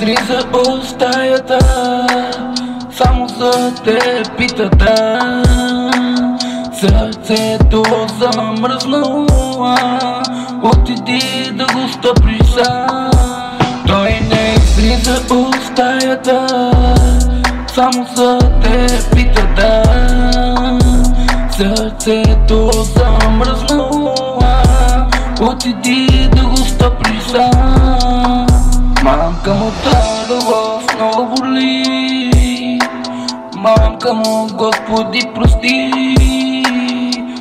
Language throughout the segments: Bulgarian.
изриза от стаята, само за те пита, да. Сърцето замръзнало, отиди да го стъпиш сам. Той не излиза от стаята, само за те пита, да. Сърцето замръзнало, отиди да го стъпиш сам. Мамка му дадова много боли, мамка му Господи прости,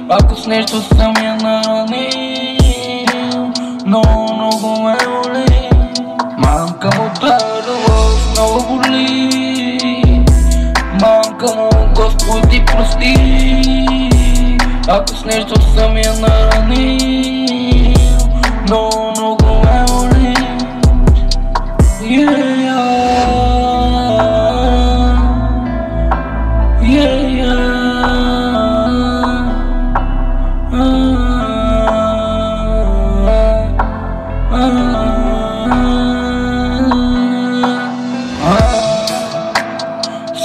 ако с нещо съм я наранил, но много ме боли. Мамка му дадова много боли, мамка му Господи прости, ако с нещо съм я наранил, но много ме боли.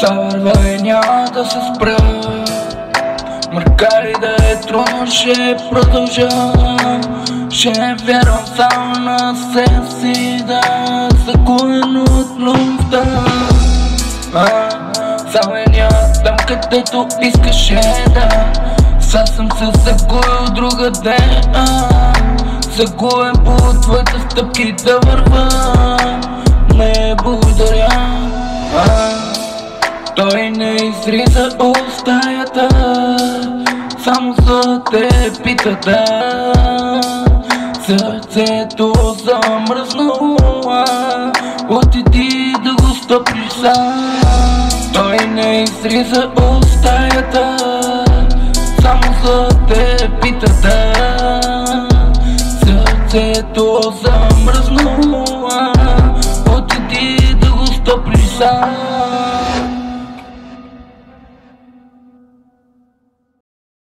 Завървай, няма да се спра, макар и да е трудно, ще продължа. Ще вярвам само на себе си, да, закоен от любовта. Завеня там, където искаше, да. Сега съм се загубил другаде, загубен по твоите стъпки да върва. Не благодаря. Той не изриза от стаята, само за те пита, да. Сърцето замръзнало, отиди да го стъпиш сам. Той не изриза от стаята, само за те пита,